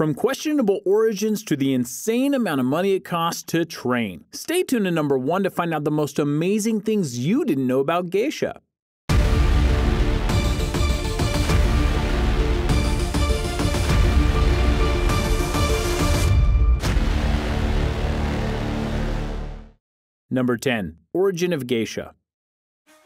From questionable origins to the insane amount of money it costs to train. Stay tuned to number 1 to find out the most amazing things you didn't know about geisha. Number 10. Origin of geisha.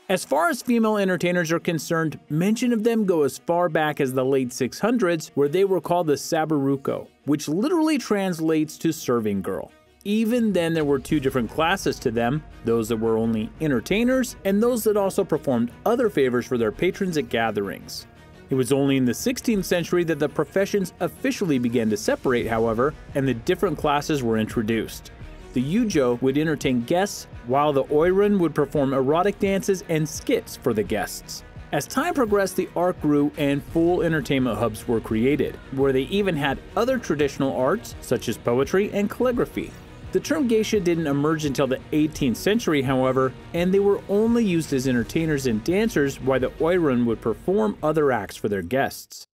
As far as female entertainers are concerned, mention of them go as far back as the late 600s, where they were called the Saburuko, which literally translates to serving girl. Even then, there were 2 different classes to them, those that were only entertainers and those that also performed other favors for their patrons at gatherings. It was only in the 16th century that the professions officially began to separate, however, and the different classes were introduced. The Yujo would entertain guests, while the Oiran would perform erotic dances and skits for the guests. As time progressed, the art grew and full entertainment hubs were created, where they even had other traditional arts such as poetry and calligraphy. The term geisha didn't emerge until the 18th century, however, and they were only used as entertainers and dancers, while the Oiran would perform other acts for their guests.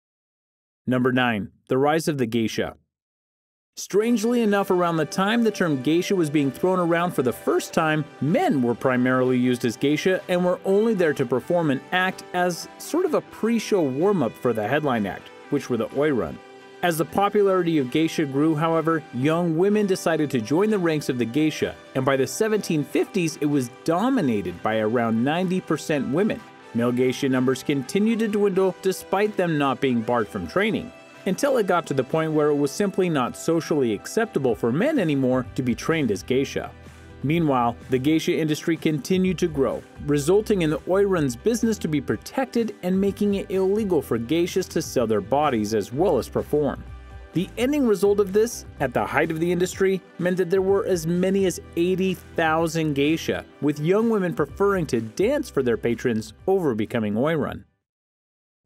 Number 9. The rise of the geisha. Strangely enough, around the time the term geisha was being thrown around for the first time, men were primarily used as geisha and were only there to perform an act as sort of a pre-show warm-up for the headline act, which were the Oiran. As the popularity of geisha grew, however, young women decided to join the ranks of the geisha, and by the 1750s it was dominated by around 90% women. Male geisha numbers continued to dwindle despite them not being barred from training, until it got to the point where it was simply not socially acceptable for men anymore to be trained as geisha. Meanwhile, the geisha industry continued to grow, resulting in the Oiran's business to be protected and making it illegal for geishas to sell their bodies as well as perform. The ending result of this, at the height of the industry, meant that there were as many as 80,000 geisha, with young women preferring to dance for their patrons over becoming Oiran.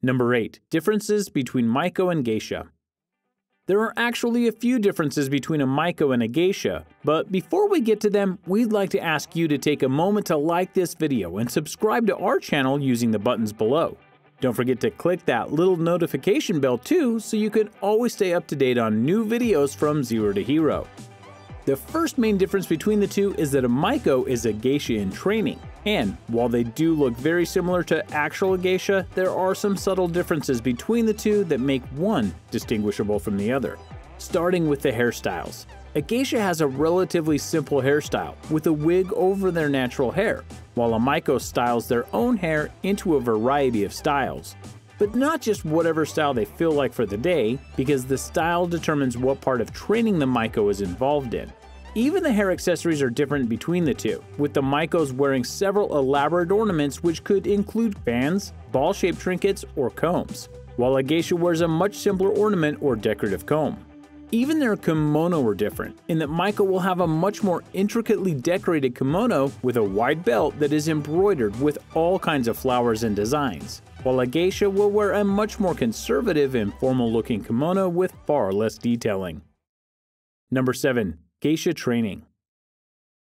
Number 8. Differences between Maiko and geisha. There are actually a few differences between a Maiko and a geisha, but before we get to them, we'd like to ask you to take a moment to like this video and subscribe to our channel using the buttons below. Don't forget to click that little notification bell too, so you can always stay up to date on new videos from Zero to Hero. The first main difference between the two is that a Maiko is a geisha in training. And while they do look very similar to actual geisha, there are some subtle differences between the two that make one distinguishable from the other. Starting with the hairstyles. A geisha has a relatively simple hairstyle, with a wig over their natural hair, while a Maiko styles their own hair into a variety of styles. But not just whatever style they feel like for the day, because the style determines what part of training the Maiko is involved in. Even the hair accessories are different between the two, with the Maikos wearing several elaborate ornaments which could include fans, ball-shaped trinkets, or combs, while a geisha wears a much simpler ornament or decorative comb. Even their kimono are different, in that Maiko will have a much more intricately decorated kimono with a wide belt that is embroidered with all kinds of flowers and designs, while a geisha will wear a much more conservative and formal-looking kimono with far less detailing. Number 7. Geisha Training.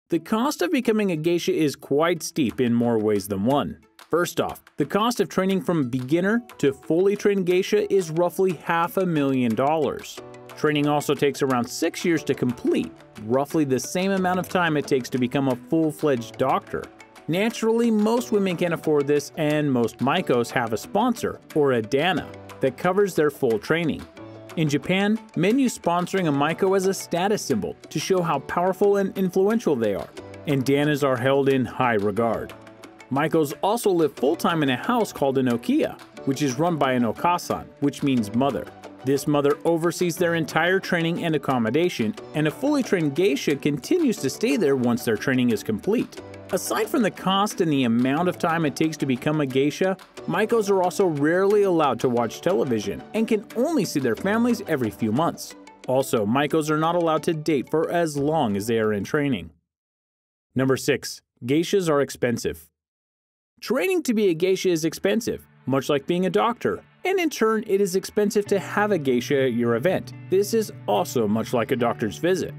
The cost of becoming a geisha is quite steep in more ways than one. First off, the cost of training from beginner to fully trained geisha is roughly $500,000. Training also takes around 6 years to complete, roughly the same amount of time it takes to become a full-fledged doctor. Naturally, most women can't afford this, and most Maikos have a sponsor, or a dana, that covers their full training. In Japan, men use sponsoring a Maiko as a status symbol to show how powerful and influential they are, and danas are held in high regard. Maikos also live full-time in a house called an okiya, which is run by an okasan, which means mother. This mother oversees their entire training and accommodation, and a fully trained geisha continues to stay there once their training is complete. Aside from the cost and the amount of time it takes to become a geisha, Maikos are also rarely allowed to watch television and can only see their families every few months. Also, Maikos are not allowed to date for as long as they are in training. Number 6. Geishas are expensive. Training to be a geisha is expensive, much like being a doctor, and in turn it is expensive to have a geisha at your event. This is also much like a doctor's visit.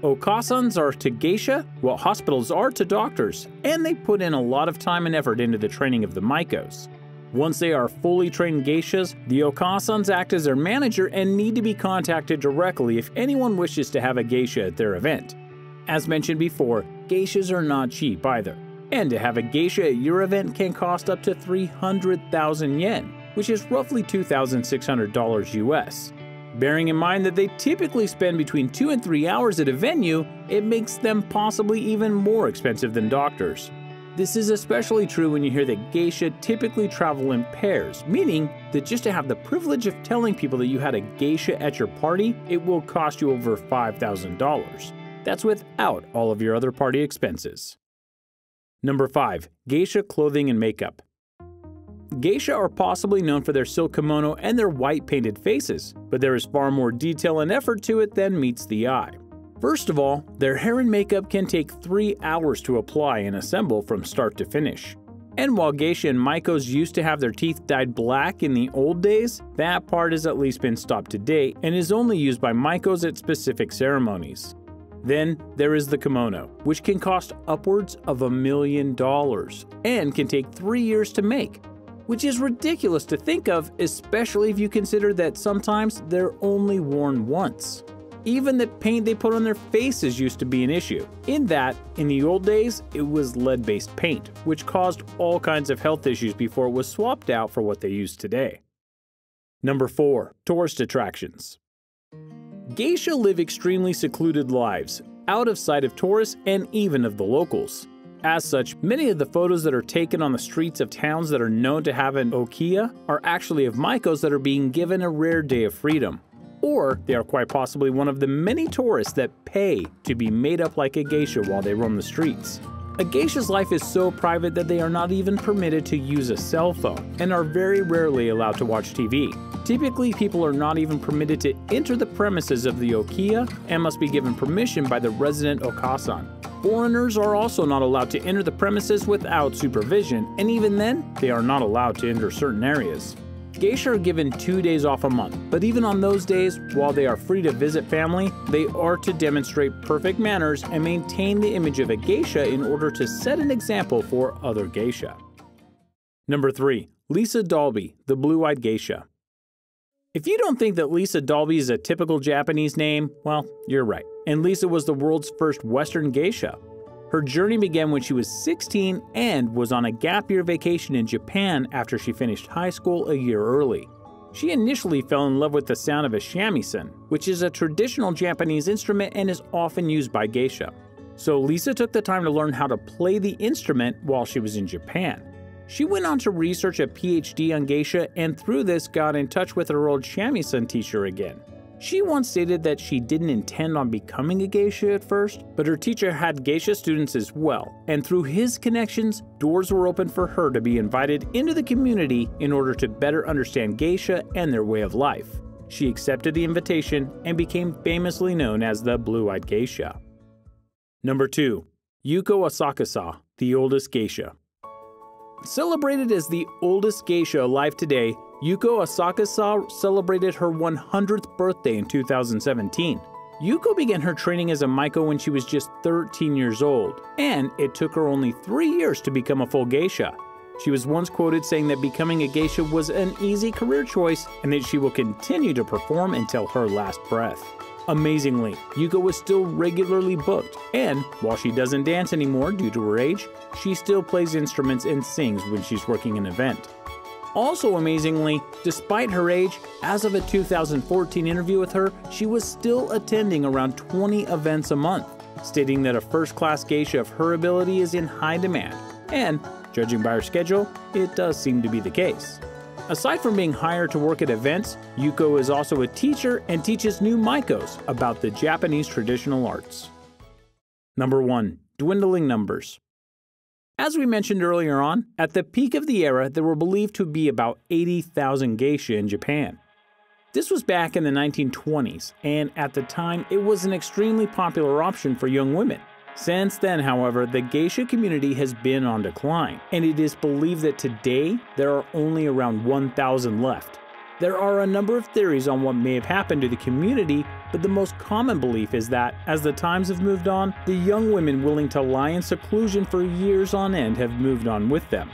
Okasans are to geisha what hospitals are to doctors, and they put in a lot of time and effort into the training of the Maikos. Once they are fully trained geishas, the okasans act as their manager and need to be contacted directly if anyone wishes to have a geisha at their event. As mentioned before, geishas are not cheap either, and to have a geisha at your event can cost up to 300,000 yen, which is roughly $2,600 US. Bearing in mind that they typically spend between 2 and 3 hours at a venue, it makes them possibly even more expensive than doctors. This is especially true when you hear that geisha typically travel in pairs, meaning that just to have the privilege of telling people that you had a geisha at your party, it will cost you over $5,000. That's without all of your other party expenses. Number 5. Geisha clothing and makeup. Geisha are possibly known for their silk kimono and their white painted faces, but there is far more detail and effort to it than meets the eye. First of all, their hair and makeup can take 3 hours to apply and assemble from start to finish. And while geisha and maikos used to have their teeth dyed black in the old days, that part has at least been stopped today and is only used by maikos at specific ceremonies. Then there is the kimono, which can cost upwards of $1 million and can take 3 years to make, which is ridiculous to think of, especially if you consider that sometimes they're only worn once. Even the paint they put on their faces used to be an issue, in that, in the old days, it was lead-based paint, which caused all kinds of health issues before it was swapped out for what they use today. Number 4. Tourist attractions. Geisha live extremely secluded lives, out of sight of tourists and even of the locals. As such, many of the photos that are taken on the streets of towns that are known to have an okiya are actually of maikos that are being given a rare day of freedom. Or they are quite possibly one of the many tourists that pay to be made up like a geisha while they roam the streets. A geisha's life is so private that they are not even permitted to use a cell phone and are very rarely allowed to watch TV. Typically, people are not even permitted to enter the premises of the okiya and must be given permission by the resident okasan. Foreigners are also not allowed to enter the premises without supervision, and even then, they are not allowed to enter certain areas. Geisha are given 2 days off a month, but even on those days, while they are free to visit family, they are to demonstrate perfect manners and maintain the image of a geisha in order to set an example for other geisha. Number 3. Lisa Dolby, the blue-eyed geisha. If you don't think that Lisa Dolby is a typical Japanese name, well, you're right. And Lisa was the world's first Western geisha. Her journey began when she was 16 and was on a gap year vacation in Japan after she finished high school a year early. She initially fell in love with the sound of a shamisen, which is a traditional Japanese instrument and is often used by geisha. So Lisa took the time to learn how to play the instrument while she was in Japan. She went on to research a PhD on geisha and through this got in touch with her old shamisen teacher again. She once stated that she didn't intend on becoming a geisha at first, but her teacher had geisha students as well, and through his connections, doors were open for her to be invited into the community in order to better understand geisha and their way of life. She accepted the invitation and became famously known as the Blue-Eyed Geisha. Number 2. Yuko Osaka, the oldest geisha. Celebrated as the oldest geisha alive today, Yuko Osaka celebrated her 100th birthday in 2017. Yuko began her training as a maiko when she was just 13 years old, and it took her only 3 years to become a full geisha. She was once quoted saying that becoming a geisha was an easy career choice and that she will continue to perform until her last breath. Amazingly, Yuko was still regularly booked, and while she doesn't dance anymore due to her age, she still plays instruments and sings when she's working an event. Also amazingly, despite her age, as of a 2014 interview with her, she was still attending around 20 events a month, stating that a first-class geisha of her ability is in high demand, and, judging by her schedule, it does seem to be the case. Aside from being hired to work at events, Yuko is also a teacher and teaches new maikos about the Japanese traditional arts. Number 1. Dwindling numbers. As we mentioned earlier on, at the peak of the era, there were believed to be about 80,000 geisha in Japan. This was back in the 1920s, and at the time, it was an extremely popular option for young women. Since then, however, the geisha community has been on decline, and it is believed that today there are only around 1,000 left. There are a number of theories on what may have happened to the community, but the most common belief is that, as the times have moved on, the young women willing to lie in seclusion for years on end have moved on with them.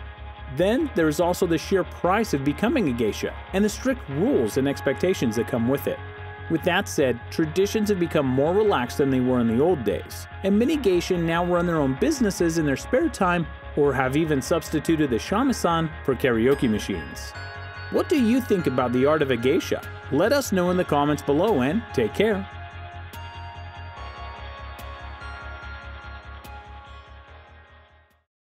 Then there's also the sheer price of becoming a geisha, and the strict rules and expectations that come with it. With that said, traditions have become more relaxed than they were in the old days, and many geisha now run their own businesses in their spare time or have even substituted the shamisen for karaoke machines. What do you think about the art of a geisha? Let us know in the comments below and take care.